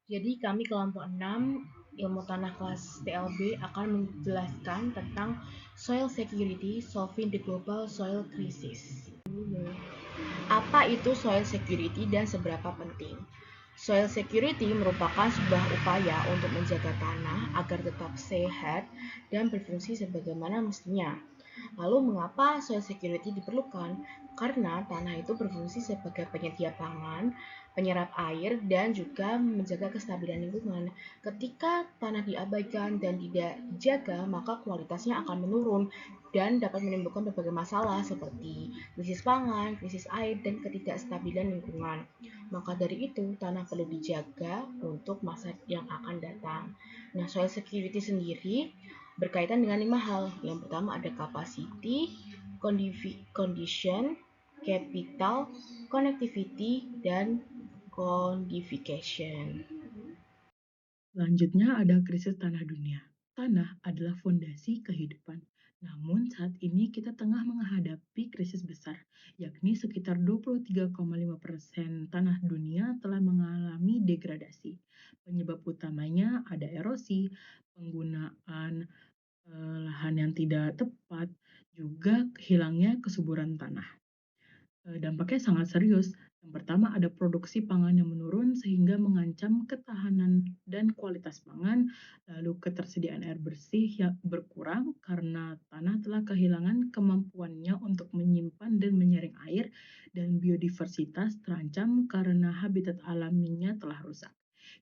Jadi kami kelompok 6 ilmu tanah kelas TLB akan menjelaskan tentang soil security solving the global soil crisis. Apa itu soil security dan seberapa penting? Soil security merupakan sebuah upaya untuk menjaga tanah agar tetap sehat dan berfungsi sebagaimana mestinya. Lalu mengapa soil security diperlukan? Karena tanah itu berfungsi sebagai penyedia pangan, penyerap air, dan juga menjaga kestabilan lingkungan. Ketika tanah diabaikan dan tidak dijaga, maka kualitasnya akan menurun dan dapat menimbulkan berbagai masalah seperti krisis pangan, krisis air, dan ketidakstabilan lingkungan. Maka dari itu, tanah perlu dijaga untuk masa yang akan datang. Nah, soil security sendiri berkaitan dengan 5 hal. Yang pertama ada capacity, condition, capital, connectivity, dan codification. Selanjutnya ada krisis tanah dunia. Tanah adalah fondasi kehidupan. Namun saat ini kita tengah menghadapi krisis besar, yakni sekitar 23,5% tanah dunia telah mengalami degradasi. Penyebab utamanya ada erosi, penggunaan lahan yang tidak tepat, juga hilangnya kesuburan tanah. Dampaknya sangat serius. Yang pertama ada produksi pangan yang menurun sehingga mengancam ketahanan dan kualitas pangan, lalu ketersediaan air bersih yang berkurang karena tanah telah kehilangan kemampuannya untuk menyimpan dan menyaring air, dan biodiversitas terancam karena habitat alaminya telah rusak.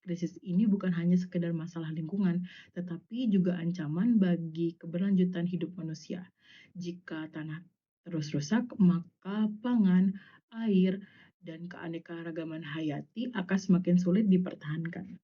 Krisis ini bukan hanya sekedar masalah lingkungan, tetapi juga ancaman bagi keberlanjutan hidup manusia. Jika tanah terus rusak, maka pangan, air, dan keanekaragaman hayati akan semakin sulit dipertahankan.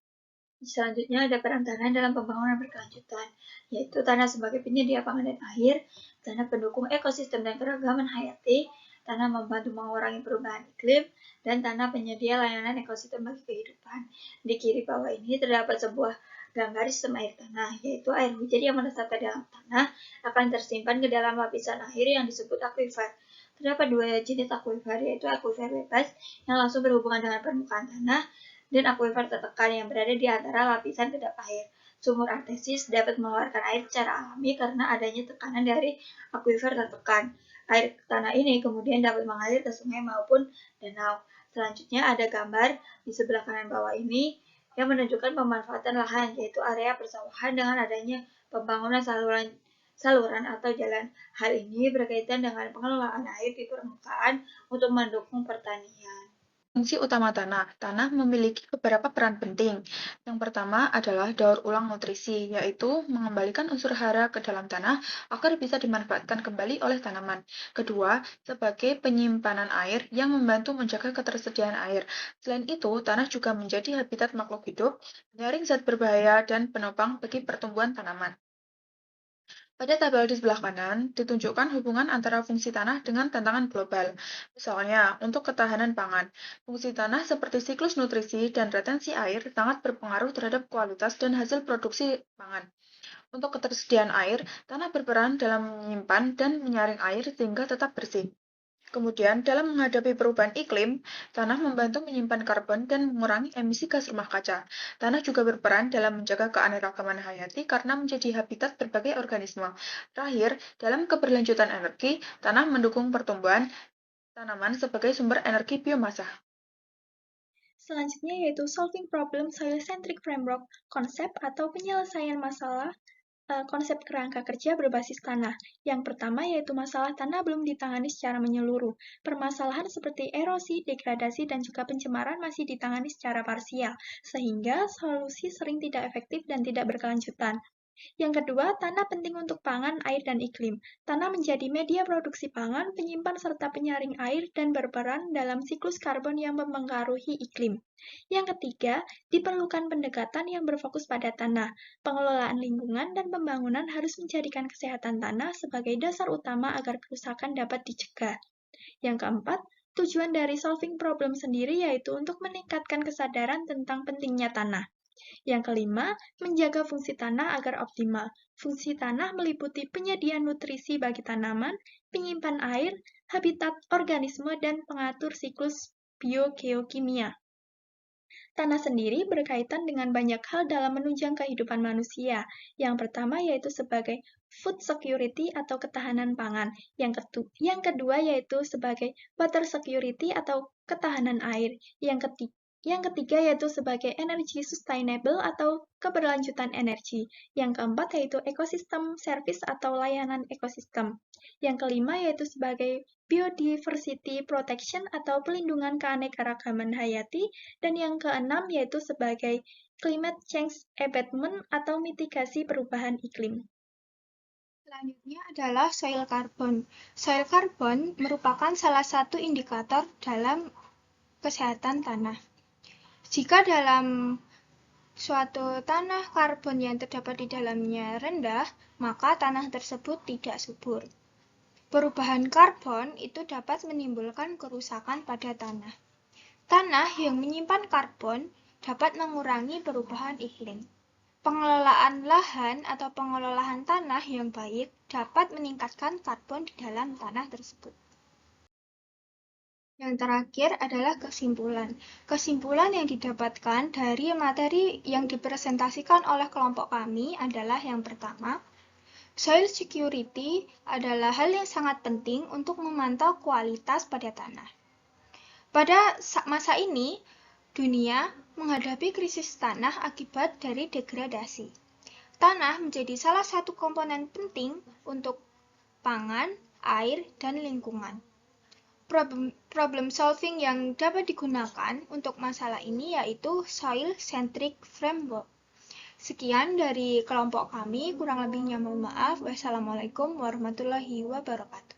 Selanjutnya ada peran tanah dalam pembangunan berkelanjutan, yaitu tanah sebagai penyedia pangan dan air, tanah pendukung ekosistem dan keragaman hayati, tanah membantu mengurangi perubahan iklim, dan tanah penyedia layanan ekosistem bagi kehidupan. Di kiri bawah ini terdapat sebuah gambar sistem air tanah, yaitu air hujan yang menetap ke dalam tanah akan tersimpan ke dalam lapisan air yang disebut aquifer. Terdapat dua jenis aquifer, yaitu aquifer bebas yang langsung berhubungan dengan permukaan tanah dan aquifer tertekan yang berada di antara lapisan kedap air. Sumur artesis dapat mengeluarkan air secara alami karena adanya tekanan dari aquifer tertekan. Air tanah ini kemudian dapat mengalir ke sungai maupun danau. Selanjutnya ada gambar di sebelah kanan bawah ini yang menunjukkan pemanfaatan lahan, yaitu area persawahan dengan adanya pembangunan saluran atau jalan. Hal ini berkaitan dengan pengelolaan air di permukaan untuk mendukung pertanian. Fungsi utama tanah. Tanah memiliki beberapa peran penting. Yang pertama adalah daur ulang nutrisi, yaitu mengembalikan unsur hara ke dalam tanah agar bisa dimanfaatkan kembali oleh tanaman. Kedua, sebagai penyimpanan air yang membantu menjaga ketersediaan air. Selain itu, tanah juga menjadi habitat makhluk hidup, penyaring zat berbahaya, dan penopang bagi pertumbuhan tanaman. Pada tabel di sebelah kanan, ditunjukkan hubungan antara fungsi tanah dengan tantangan global. Misalnya, untuk ketahanan pangan, fungsi tanah seperti siklus nutrisi dan retensi air sangat berpengaruh terhadap kualitas dan hasil produksi pangan. Untuk ketersediaan air, tanah berperan dalam menyimpan dan menyaring air sehingga tetap bersih. Kemudian, dalam menghadapi perubahan iklim, tanah membantu menyimpan karbon dan mengurangi emisi gas rumah kaca. Tanah juga berperan dalam menjaga keanekaragaman hayati karena menjadi habitat berbagai organisme. Terakhir, dalam keberlanjutan energi, tanah mendukung pertumbuhan tanaman sebagai sumber energi biomasa. Selanjutnya yaitu Solving Problem Soil-Centric Framework, konsep atau penyelesaian masalah konsep kerangka kerja berbasis tanah. Yang pertama yaitu masalah tanah belum ditangani secara menyeluruh. Permasalahan seperti erosi, degradasi, dan juga pencemaran masih ditangani secara parsial, sehingga solusi sering tidak efektif dan tidak berkelanjutan. Yang kedua, tanah penting untuk pangan, air, dan iklim. Tanah menjadi media produksi pangan, penyimpan serta penyaring air, dan berperan dalam siklus karbon yang mempengaruhi iklim. Yang ketiga, diperlukan pendekatan yang berfokus pada tanah. Pengelolaan lingkungan dan pembangunan harus menjadikan kesehatan tanah sebagai dasar utama agar kerusakan dapat dicegah. Yang keempat, tujuan dari solving problem sendiri yaitu untuk meningkatkan kesadaran tentang pentingnya tanah. Yang kelima, menjaga fungsi tanah agar optimal. Fungsi tanah meliputi penyediaan nutrisi bagi tanaman, penyimpan air, habitat organisme, dan pengatur siklus biogeokimia. Tanah sendiri berkaitan dengan banyak hal dalam menunjang kehidupan manusia. Yang pertama yaitu sebagai food security atau ketahanan pangan. Yang kedua yaitu sebagai water security atau ketahanan air. Yang ketiga yaitu sebagai energy sustainable atau keberlanjutan energi. Yang keempat yaitu ekosistem service atau layanan ekosistem. Yang kelima yaitu sebagai biodiversity protection atau pelindungan keanekaragaman hayati. Dan yang keenam yaitu sebagai climate change abatement atau mitigasi perubahan iklim. Selanjutnya adalah soil carbon. Soil carbon merupakan salah satu indikator dalam kesehatan tanah. Jika dalam suatu tanah karbon yang terdapat di dalamnya rendah, maka tanah tersebut tidak subur. Perubahan karbon itu dapat menimbulkan kerusakan pada tanah. Tanah yang menyimpan karbon dapat mengurangi perubahan iklim. Pengelolaan lahan atau pengelolaan tanah yang baik dapat meningkatkan karbon di dalam tanah tersebut. Yang terakhir adalah kesimpulan. Kesimpulan yang didapatkan dari materi yang dipresentasikan oleh kelompok kami adalah yang pertama, soil security adalah hal yang sangat penting untuk memantau kualitas pada tanah. Pada masa ini, dunia menghadapi krisis tanah akibat dari degradasi. Tanah menjadi salah satu komponen penting untuk pangan, air, dan lingkungan. Problem solving yang dapat digunakan untuk masalah ini yaitu soil centric framework. Sekian dari kelompok kami, kurang lebihnya mohon maaf. Wassalamualaikum warahmatullahi wabarakatuh.